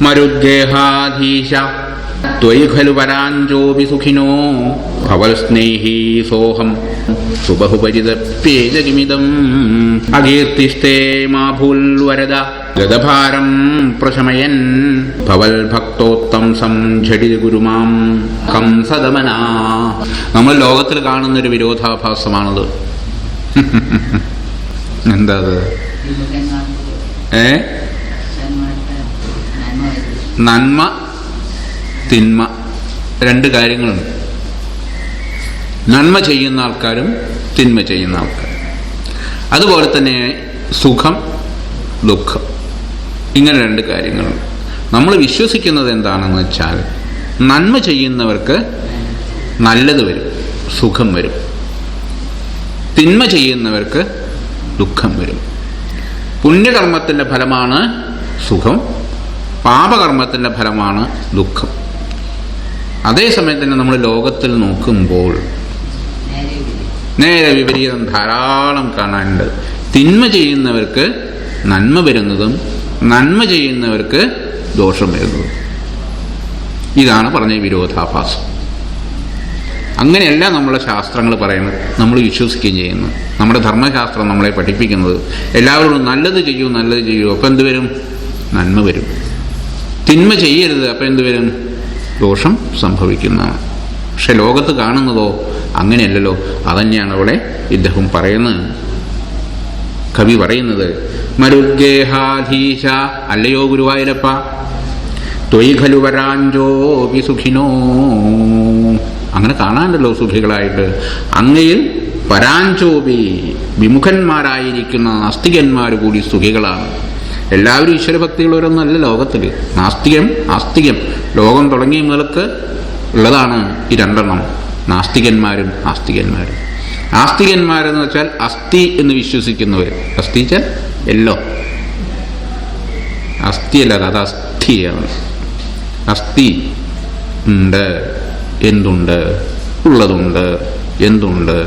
മരുദ്ഗേഹാധീശ ത്വയി ഖലു പരാഞ്ചോപി സുഖിനോ ഭവൽ സ്നേഹീ സോഹം സുബഹുപരിതപ്യേജ കിമിദം അകീർത്തിസ്തേ മാ ഭൂൽവരദ ഗതഭാരം പ്രശമയൻ ഭവൽ ഭക്തോത്തംസം ഝടി ഗുരുമാം കംസദമനാ. നമ്മൾ ലോകത്തിൽ കാണുന്നൊരു വിരോധാഭാസമാണത്. എന്താ അത്? നന്മ തിന്മ രണ്ട് കാര്യങ്ങളുണ്ട്. നന്മ ചെയ്യുന്ന ആൾക്കാരും തിന്മ ചെയ്യുന്ന ആൾക്കാരും. അതുപോലെ തന്നെ സുഖം ദുഃഖം, ഇങ്ങനെ രണ്ട് കാര്യങ്ങളുണ്ട്. നമ്മൾ വിശ്വസിക്കുന്നത് എന്താണെന്ന് വെച്ചാൽ നന്മ ചെയ്യുന്നവർക്ക് നല്ലത് വരും, സുഖം വരും. തിന്മ ചെയ്യുന്നവർക്ക് ദുഃഖം വരും. പുണ്യകർമ്മത്തിൻ്റെ ഫലമാണ് സുഖം, പാപകർമ്മത്തിൻ്റെ ഫലമാണ് ദുഃഖം. അതേസമയം തന്നെ നമ്മൾ ലോകത്തിൽ നോക്കുമ്പോൾ നേരെ വിപരീതം ധാരാളം കാണാനുണ്ട്. തിന്മ ചെയ്യുന്നവർക്ക് നന്മ വരുന്നതും നന്മ ചെയ്യുന്നവർക്ക് ദോഷം വരുന്നതും. ഇതാണ് പറഞ്ഞ വിരോധാഭാസം. അങ്ങനെയല്ല നമ്മളെ ശാസ്ത്രങ്ങൾ പറയുന്നത്, നമ്മൾ വിശ്വസിക്കുകയും ചെയ്യുന്നു. നമ്മുടെ ധർമ്മശാസ്ത്രം നമ്മളെ പഠിപ്പിക്കുന്നത് എല്ലാവരോടും നല്ലത് ചെയ്യൂ, നല്ലത് ചെയ്യൂ. അപ്പം എന്ത് വരും? നന്മ വരും. തിന്മ ചെയ്യരുത്, അപ്പം എന്ത് വരും? ദോഷം സംഭവിക്കുന്നതാണ്. പക്ഷെ ലോകത്ത് കാണുന്നതോ അങ്ങനെയല്ലല്ലോ. അതന്നെയാണ് അവിടെ ഇദ്ദേഹം പറയുന്നത്, കവി പറയുന്നത്. മരുദ്ഗേഹാധീശ, അല്ലയോ ഗുരുവായൂരപ്പ, ത്വയി ഖലു വരാഞ്ചോപി സുഖിനോ, അങ്ങനെ കാണാണ്ടല്ലോ സുഖികളായിട്ട്. അങ്ങയിൽ പരാഞ്ചോപി, വിമുഖന്മാരായിരിക്കുന്ന നാസ്തികന്മാർ കൂടി സുഖികളാണ്. എല്ലാവരും ഈശ്വരഭക്തിയുള്ളവരൊന്നുമല്ല ലോകത്തിൽ. നാസ്തികം ആസ്തികം ലോകം തുടങ്ങിയ മുതൽക്ക് ഉള്ളതാണ് ഈ രണ്ടെണ്ണം, നാസ്തികന്മാരും ആസ്തികന്മാരും. ആസ്തികന്മാരെന്ന് വെച്ചാൽ അസ്ഥി എന്ന് വിശ്വസിക്കുന്നവർ. അസ്ഥി വെച്ചാൽ എല്ലോ, അസ്ഥിയല്ല, അത് അസ്ഥിയാണ്. അസ്ഥി ഉണ്ട്, എന്തുണ്ട്, ഉള്ളതുണ്ട്, എന്തുണ്ട്,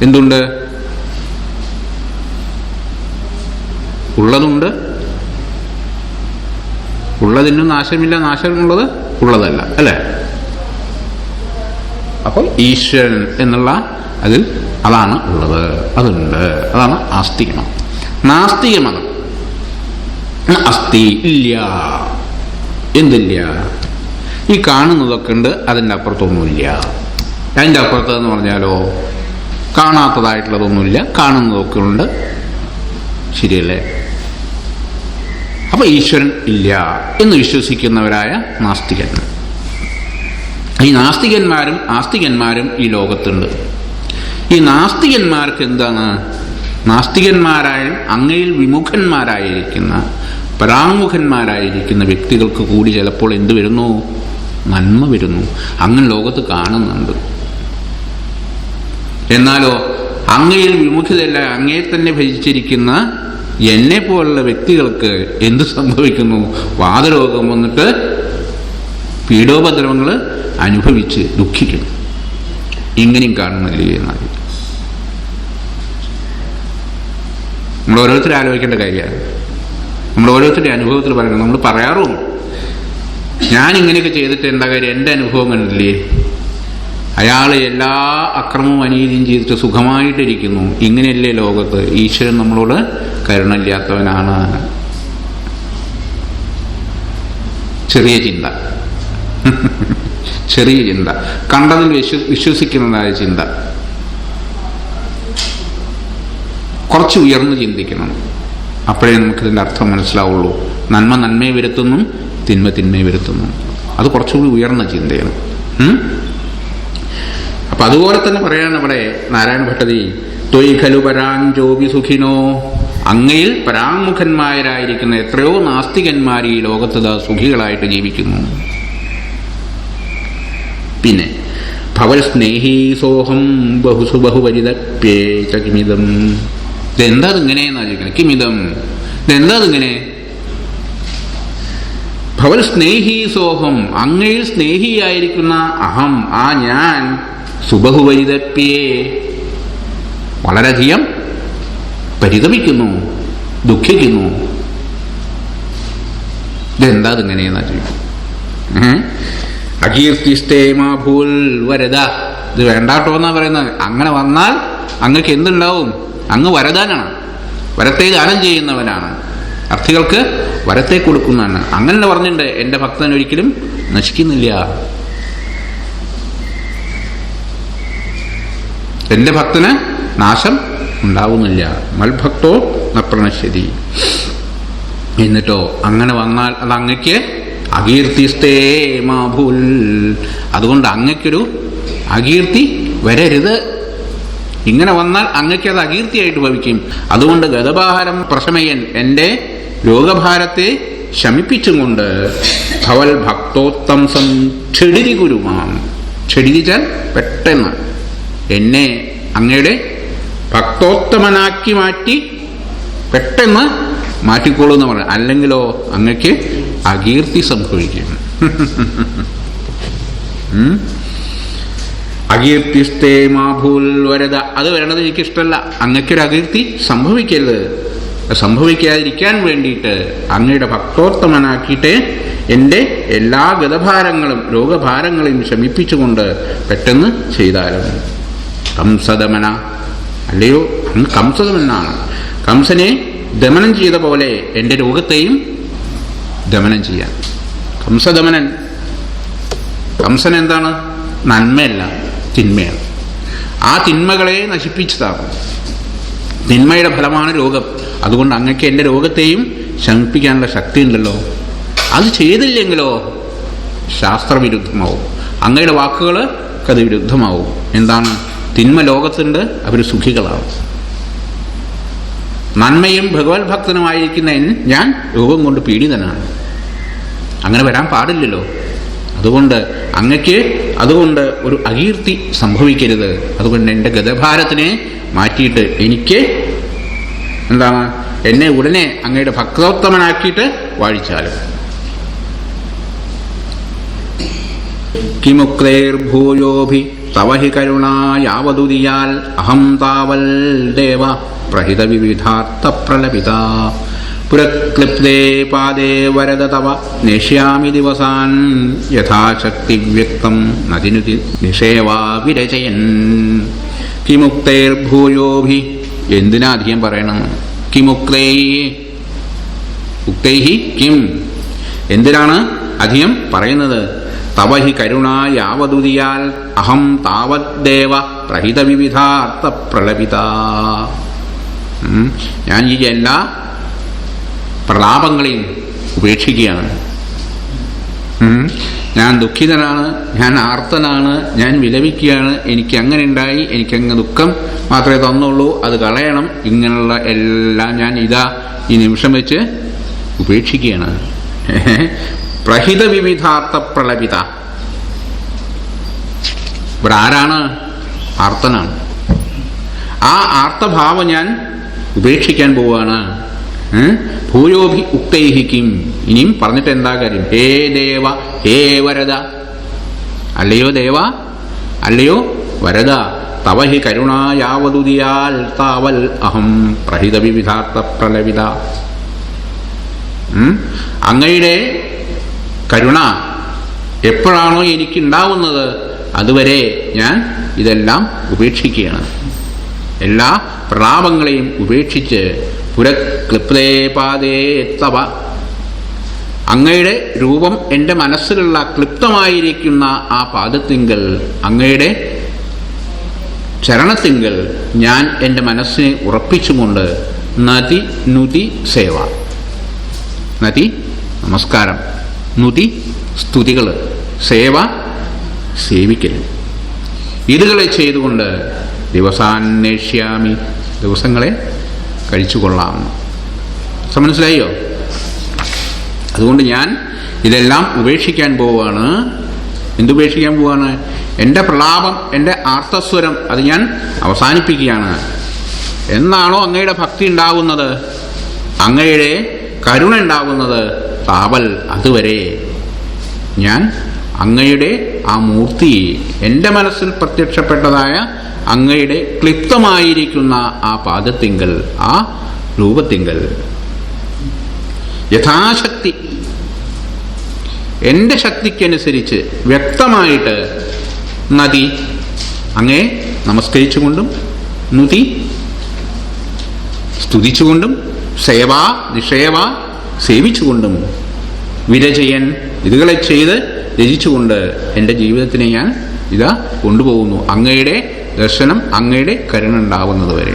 എന്തുണ്ട്, ഉള്ളതുണ്ട്, ഉള്ളതിനും നാശമില്ല, നാശമുള്ളത് ഉള്ളതല്ല, അല്ലേ? അപ്പോൾ ഈശ്വരൻ എന്നുള്ള അതിൽ അതാണ് ഉള്ളത്, അതുണ്ട്, അതാണ് ആസ്തികമതം. നാസ്തികമതം അസ്ഥി ഇല്ല, എന്തില്ല, ഈ കാണുന്നതൊക്കെ ഉണ്ട്, അതിൻ്റെ അപ്പുറത്തൊന്നുമില്ല. അതിൻ്റെ അപ്പുറത്തെന്ന് പറഞ്ഞാലോ കാണാത്തതായിട്ടുള്ളതൊന്നുമില്ല, കാണുന്നതൊക്കെ ഉണ്ട്, ശരിയല്ലേ? അപ്പോൾ ഈശ്വരൻ ഇല്ല എന്ന് വിശ്വസിക്കുന്നവരായ നാസ്തികന്മാർ. ഈ നാസ്തികന്മാരും ആസ്തികന്മാരും ഈ ലോകത്തുണ്ട്. ഈ നാസ്തികന്മാർക്ക് എന്താണ്? നാസ്തികന്മാരായും അങ്ങയിൽ വിമുഖന്മാരായിരിക്കുന്ന പരാമുഖന്മാരായിരിക്കുന്ന വ്യക്തികൾക്ക് കൂടി ചിലപ്പോൾ എന്ത് വരുന്നു? നന്മ വരുന്നു. അങ്ങനെ ലോകത്ത് കാണുന്നുണ്ട്. എന്നാലോ അങ്ങയിൽ വിമുഖതയല്ല, അങ്ങയെ തന്നെ ഭജിച്ചിരിക്കുന്ന എന്നെ പോലുള്ള വ്യക്തികൾക്ക് എന്ത് സംഭവിക്കുന്നു? വാതരോഗം വന്നിട്ട് പീഡോപദ്രവങ്ങൾ അനുഭവിച്ച് ദുഃഖിക്കുന്നു. ഇങ്ങനെയും കാണുന്നില്ലേ എന്നാൽ നമ്മൾ ഓരോരുത്തരും ആലോചിക്കേണ്ട കാര്യമാണ്. നമ്മൾ ഓരോരുത്തരുടെ അനുഭവത്തിൽ പറയണം. നമ്മൾ പറയാറും ഞാൻ ഇങ്ങനെയൊക്കെ ചെയ്തിട്ട് എന്താ കാര്യം, എൻ്റെ അനുഭവം കണ്ടില്ലേ, അയാൾ എല്ലാ അക്രമവും അനീതിയും ചെയ്തിട്ട് സുഖമായിട്ടിരിക്കുന്നു. ഇങ്ങനെയല്ലേ ലോകത്ത്? ഈശ്വരൻ നമ്മളോട് കരുണയില്ലാത്തവനാണ്. ചെറിയ ചിന്ത, ചെറിയ ചിന്ത, കണ്ടതിൽ വിശ്വസിക്കുന്നതായ ചിന്ത. കുറച്ച് ഉയർന്ന് ചിന്തിക്കണം. അപ്പോഴേ നമുക്കിതിൻ്റെ അർത്ഥം മനസ്സിലാവുള്ളൂ. നന്മ നന്മയെ വരുത്തുന്നു, തിന്മ തിന്മയെ വരുത്തുന്നു. അത് കുറച്ചുകൂടി ഉയർന്ന ചിന്തയാണ്. അപ്പം അതുപോലെ തന്നെ പറയാണ് ഇവിടെ നാരായണ ഭട്ടതി, ത്വയി ഖലു പരാഞ്ചോപി സുഖിനോ, അങ്ങയിൽ പരാമുഖന്മാരായിരിക്കുന്ന എത്രയോ നാസ്തികന്മാർ ഈ ലോകത്ത് സുഖികളായിട്ട് ജീവിക്കുന്നു. പിന്നെ ഭവൽ സ്നേഹീ സോഹം ബഹുസു ബഹുപരിതപ്യേച കിമിതം. ഇതെന്താ ഇങ്ങനെയെന്ന് ആലോചിക്കണം. കിമിതം, ഇതെന്താ ഇങ്ങനെ? ഭവൽ സ്നേഹീ സോഹം, അങ്ങയിൽ സ്നേഹിയായിരിക്കുന്ന അഹം, ആ ഞാൻ, സുബഹുപരിതപ്യേ, വളരെയധികം പരിതപിക്കുന്നു, ദുഃഖിക്കുന്നു. ഇതെന്താ ഇതിങ്ങനെയെന്നാ ചോദിക്കും. അകീർത്തിസ്തേ മാ ഭൂൽ വരദ, ഇത് വേണ്ടാട്ടോ എന്നാ പറയുന്നത്. അങ്ങനെ വന്നാൽ അങ്ങക്ക് എന്തുണ്ടാവും? അങ്ങ് വരദാനാണ്, വരത്തെ ദാനം ചെയ്യുന്നവനാണ്, അർത്ഥികൾക്ക് വരത്തെ കൊടുക്കുന്നതാണ്. അങ്ങനെ പറഞ്ഞിട്ടുണ്ട്, എൻ്റെ ഭക്തൻ ഒരിക്കലും നശിക്കുന്നില്ല, എൻ്റെ ഭക്തന് നാശം ഉണ്ടാവുന്നില്ല. മൽഭക്തോ ന പ്രണശ്യതി. എന്നിട്ടോ അങ്ങനെ വന്നാൽ അത് അങ്ങക്ക് അകീർത്തിസ്തേ മാ ഭൂൽ, അതുകൊണ്ട് അങ്ങക്കൊരു അകീർത്തി വരരുത്. ഇങ്ങനെ വന്നാൽ അങ്ങക്ക് അത് അകീർത്തിയായിട്ട് ഭവിക്കും. അതുകൊണ്ട് ഗതഭാരം പ്രശമയൻ, എൻ്റെ രോഗഭാരത്തെ ശമിപ്പിച്ചും കൊണ്ട് ഭവൽ ഭക്തോത്തംസം ക്ഷെടിതി കുരുമാം. ക്ഷെടിതിച്ചാൽ പെട്ടെന്ന് എന്നെ അങ്ങയുടെ ഭക്തോത്തമനാക്കി മാറ്റി പെട്ടെന്ന് മാറ്റിക്കോളൂ എന്ന് പറയാം. അല്ലെങ്കിലോ അങ്ങക്ക് അകീർത്തി സംഭവിക്കും. അകീർത്തിസ്തേ മാ ഭൂൽ വരദ, അത് വരണത് എനിക്കിഷ്ടമല്ല. അങ്ങക്കൊരു അകീർത്തി സംഭവിക്കരുത്. സംഭവിക്കാതിരിക്കാൻ വേണ്ടിയിട്ട് അങ്ങയുടെ ഭക്തോത്തമനാക്കിയിട്ട് എൻ്റെ എല്ലാ ഗതഭാരങ്ങളും രോഗഭാരങ്ങളെയും ശമിപ്പിച്ചുകൊണ്ട് പെട്ടെന്ന് ചെയ്താലും. കംസദമന, അല്ലയോ അങ്ങ് കംസദമനാണ്. കംസനെ ദമനം ചെയ്ത പോലെ എൻ്റെ രോഗത്തെയും ദമനം ചെയ്യാൻ. കംസദമനൻ, കംസൻ എന്താണ്? നന്മയല്ല, തിന്മയാണ്. ആ തിന്മകളെ നശിപ്പിച്ചതാണ്. തിന്മയുടെ ഫലമാണ് രോഗം. അതുകൊണ്ട് അങ്ങക്ക് എൻ്റെ രോഗത്തെയും ശമിപ്പിക്കാനുള്ള ശക്തി ഉണ്ടല്ലോ. അത് ചെയ്തില്ലെങ്കിലോ ശാസ്ത്രവിരുദ്ധമാവും. അങ്ങയുടെ വാക്കുകൾക്ക് അത് വിരുദ്ധമാവും. എന്താണ്? തിന്മ ലോകത്തുണ്ട്, അവർ സുഖികളാവും. നന്മയും ഭഗവത് ഭക്തനുമായിരിക്കുന്ന ഞാൻ രോഗം കൊണ്ട് പീഡിതനാണ്. അങ്ങനെ വരാൻ പാടില്ലല്ലോ. അതുകൊണ്ട് അങ്ങക്ക് അതുകൊണ്ട് ഒരു അകീർത്തി സംഭവിക്കരുത്. അതുകൊണ്ട് എൻ്റെ ഗതഭാരത്തിനെ മാറ്റിയിട്ട് എനിക്ക് എന്താണ്, എന്നെ ഉടനെ അങ്ങയുടെ ഭക്തോത്തമനാക്കിയിട്ട് വാഴിച്ചാലും. കിമുക്തൈർഭൂയോഭി തവ ഹി കരുണാ യാവതുദിയാൽ അഹം താവൽ ദേവ പ്രഹിത വിവിധാർത്ഥ പ്രലപിത പുരക്ലിപ്തേ പാദേ വരദ തവ നേഷ്യാമി ദിവസാൻ യഥാശക്തി വ്യക്തം നദിനുതി നിഷേവാ വിരചയൻ. കിമുക്തൈർഭൂയോഭി, എന്തിനാ അധികം പറയണം? കിമുക്തൈ, ഉക്തൈഹി കിം, എന്തിനാണ് അധികം പറയുന്നത്? തവ ഹി കരുണ യാവതുദിയാൽ അഹം താവദ്ദേവ പ്രഹിത വിവിധാർത്ഥ പ്രലപിത. ഞാൻ ഈ എല്ലാ പ്രലാപങ്ങളെയും ഉപേക്ഷിക്കുകയാണ്. ഞാൻ ദുഃഖിതനാണ്, ഞാൻ ആർത്തനാണ്, ഞാൻ വിലപിക്കുകയാണ്. എനിക്ക് അങ്ങനെ ഉണ്ടായി, എനിക്കങ്ങ് ദുഃഖം മാത്രമേ തന്നുള്ളൂ, അത് കളയണം. ഇങ്ങനെയുള്ള എല്ലാം ഞാൻ ഇതാ ഈ നിമിഷം വെച്ച് ഉപേക്ഷിക്കുകയാണ്. പ്രഹിത വിവിധാർത്ഥ പ്രലപിത. ഇവിടെ ആരാണ്? ആർത്തനാണ്. ആ ആർത്തഭാവം ഞാൻ ഉപേക്ഷിക്കാൻ പോവുകയാണ്. ഭൂയോഭി ഉക്തൈഹിക്കും, ഇനിയും പറഞ്ഞിട്ട് എന്താ കാര്യം? ഹേ ദേവ, ഹേ വരദ, അല്ലയോ ദേവ, അല്ലയോ വരദ, തവ ഹി കരുണാ യാവതുദിയാൽ താവൽ അഹം പ്രഹിത വിവിധാർത്ഥ പ്രലപിത. അങ്ങയുടെ കരുണ എപ്പോഴാണോ എനിക്കുണ്ടാവുന്നത് അതുവരെ ഞാൻ ഇതെല്ലാം ഉപേക്ഷിക്കുകയാണ്. എല്ലാ പ്രലാപങ്ങളെയും ഉപേക്ഷിച്ച് പുരക്ലിപ്തേ പാദേ തവ, അങ്ങയുടെ രൂപം എൻ്റെ മനസ്സിലുള്ള ക്ലിപ്തമായിരിക്കുന്ന ആ പാദത്തിങ്കൽ, അങ്ങയുടെ ചരണത്തിങ്കൽ ഞാൻ എൻ്റെ മനസ്സിനെ ഉറപ്പിച്ചുകൊണ്ട് നതി നുതി സേവ, നതി നമസ്കാരം, നുതി സ്തുതികൾ, സേവ സേവിക്കൽ, ഇതുകളെ ചെയ്തുകൊണ്ട് ദിവസാന്വേഷ്യാമി, ദിവസങ്ങളെ കഴിച്ചുകൊള്ളാം. മനസ്സിലായോ? അതുകൊണ്ട് ഞാൻ ഇതെല്ലാം ഉപേക്ഷിക്കാൻ പോവുകയാണ്. എന്തുപേക്ഷിക്കാൻ പോവുകയാണ്? എൻ്റെ പ്രലാപം, എൻ്റെ ആർത്തസ്വരം അത് ഞാൻ അവസാനിപ്പിക്കുകയാണ്. എന്നാണോ അങ്ങയുടെ ഭക്തി ഉണ്ടാകുന്നത്, അങ്ങയുടെ കരുണ ഉണ്ടാകുന്നത്, താവൽ അതുവരെ ഞാൻ അങ്ങയുടെ ആ മൂർത്തി, എൻ്റെ മനസ്സിൽ പ്രത്യക്ഷപ്പെട്ടതായ അങ്ങയുടെ ക്ലിപ്തമായിരിക്കുന്ന ആ പാദത്തിങ്കൽ, ആ രൂപത്തിങ്കൽ യഥാശക്തി എൻ്റെ ശക്തിക്കനുസരിച്ച് വ്യക്തമായിട്ട് നദി അങ്ങേ നമസ്കരിച്ചുകൊണ്ടും നുതി സ്തുതിച്ചുകൊണ്ടും സേവ നിഷേവ സേവിച്ചുകൊണ്ടും വിരചയൻ ഇതുകളെ ചെയ്ത് രചിച്ചുകൊണ്ട് എൻ്റെ ജീവിതത്തിനെ ഞാൻ ഇതാ കൊണ്ടുപോകുന്നു അങ്ങയുടെ ദർശനം അങ്ങയുടെ കരുണ ഉണ്ടാവുന്നത് വരെ.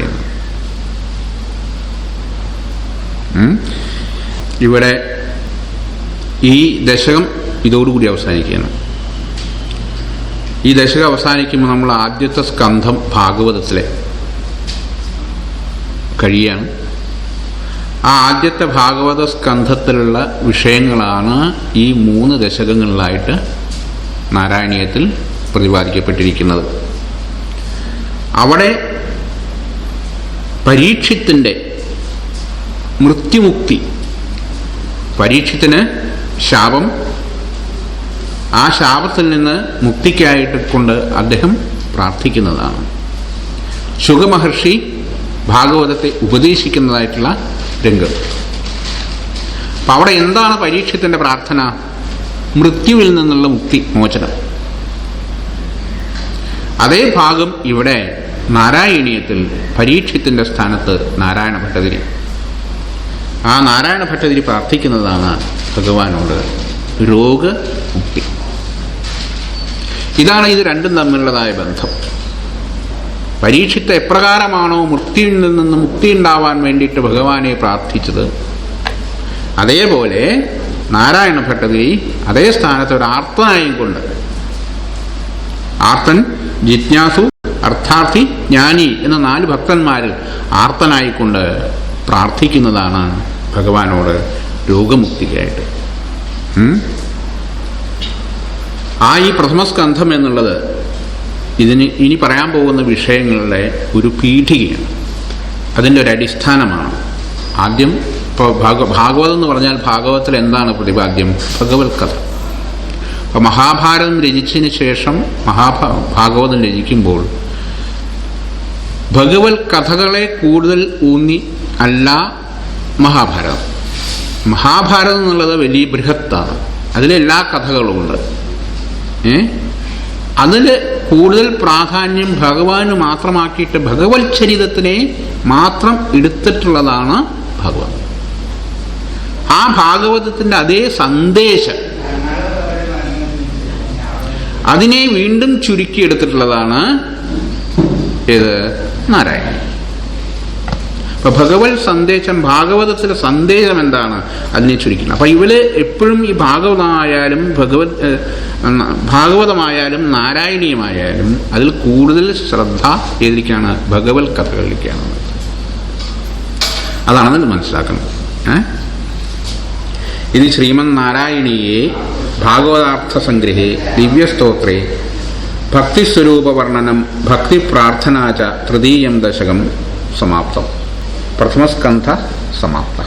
ഇവിടെ ഈ ദശകം ഇതോടുകൂടി അവസാനിക്കുകയാണ്. ഈ ദശകം അവസാനിക്കുമ്പോൾ നമ്മൾ ആദ്യത്തെ സ്കന്ധം ഭാഗവതത്തിലെ കഴിയാണ്. ആ ആദ്യത്തെ ഭാഗവത സ്കന്ധത്തിലുള്ള വിഷയങ്ങളാണ് ഈ 3 ദശകങ്ങളിലായിട്ട് നാരായണീയത്തിൽ പ്രതിപാദിക്കപ്പെട്ടിരിക്കുന്നത്. അവിടെ പരീക്ഷിത്തിൻ്റെ മൃത്യുമുക്തി, പരീക്ഷത്തിന് ശാപം, ആ ശാപത്തിൽ നിന്ന് മുക്തിക്കായിട്ട് കൊണ്ട് അദ്ദേഹം പ്രാർത്ഥിക്കുന്നതാണ്. ശുഗമഹർഷി ഭാഗവതത്തെ ഉപദേശിക്കുന്നതായിട്ടുള്ള രംഗം. അപ്പം അവിടെ എന്താണ് പരീക്ഷത്തിൻ്റെ പ്രാർത്ഥന? മൃത്യുവിൽ നിന്നുള്ള മുക്തി, മോചനം. അതേ ഭാഗം ഇവിടെ നാരായണീയത്തിൽ പരീക്ഷത്തിൻ്റെ സ്ഥാനത്ത് നാരായണ ഭട്ടതിരി. ആ നാരായണ ഭട്ടതിരി പ്രാർത്ഥിക്കുന്നതാണ് ഭഗവാനോട് രോഗമുക്തി. ഇതാണ് ഇത് രണ്ടും തമ്മിലുള്ളതായ ബന്ധം. പരീക്ഷിത്ത് എപ്രകാരമാണോ മൃത്യുവിൽ നിന്ന് മുക്തി ഉണ്ടാവാൻ വേണ്ടിയിട്ട് ഭഗവാനെ പ്രാർത്ഥിച്ചത്, അതേപോലെ നാരായണ ഭട്ടതിരി അതേ സ്ഥാനത്ത് ഒരു ആർത്തനായും കൊണ്ട്, ആർത്തൻ, ജിജ്ഞാസു, അർത്ഥാർത്ഥി, ജ്ഞാനി എന്ന 4 ഭക്തന്മാർ ആർത്തനായിക്കൊണ്ട് പ്രാർത്ഥിക്കുന്നതാണ് ഭഗവാനോട് രോഗമുക്തിക്കായിട്ട്. ഈ പ്രഥമസ്കന്ധം എന്നുള്ളത് ഇതിന് ഇനി പറയാൻ പോകുന്ന വിഷയങ്ങളുടെ ഒരു പീഠികയാണ്, അതിൻ്റെ ഒരു അടിസ്ഥാനമാണ്. ആദ്യം ഇപ്പോൾ ഭാഗവതം എന്ന് പറഞ്ഞാൽ ഭാഗവതത്തിൽ എന്താണ് പ്രതിപാദ്യം? ഭഗവത് കഥ. അപ്പോൾ മഹാഭാരതം രചിച്ചതിന് ശേഷം ഭാഗവതം രചിക്കുമ്പോൾ ഭഗവത് കഥകളെ കൂടുതൽ ഊന്നി അല്ല മഹാഭാരതം. മഹാഭാരതം എന്നുള്ളത് വലിയ ബൃഹത്താണ്, അതിലെല്ലാ കഥകളുമുണ്ട്. അതിൽ കൂടുതൽ പ്രാധാന്യം ഭഗവാന് മാത്രമാക്കിയിട്ട് ഭഗവത് ചരിതത്തിനെ മാത്രം എടുത്തിട്ടുള്ളതാണ് ഭാഗവതം. ആ ഭാഗവതത്തിൻ്റെ അതേ സന്ദേശം അതിനെ വീണ്ടും ചുരുക്കിയെടുത്തിട്ടുള്ളതാണ് ഏത്? നാരായണീയം. അപ്പോൾ ഭഗവത് സന്ദേശം, ഭാഗവതത്തിലെ സന്ദേശം എന്താണ് അതിനെ ചുരുക്കുന്നത്. അപ്പോൾ ഇവര് എപ്പോഴും ഈ ഭാഗവതമായാലും നാരായണീയമായാലും അതിൽ കൂടുതൽ ശ്രദ്ധ ഏതിലേക്കാണ്? ഭഗവത് കഥകളിലേക്കാണ്. അതാണെന്ന് മനസ്സിലാക്കുന്നത്. ഇത് ശ്രീമന് നാരായണീയേ ഭാഗവതാർത്ഥ സംഗ്രഹേ ദിവ്യസ്തോത്രേ ഭക്തിസ്വരൂപവർണ്ണനം ഭക്തിപ്രാർത്ഥനാ ച തൃതീയം ദശകം സമാപ്തം. പ്രഥമസ്കന്ധ സമാപ്ത.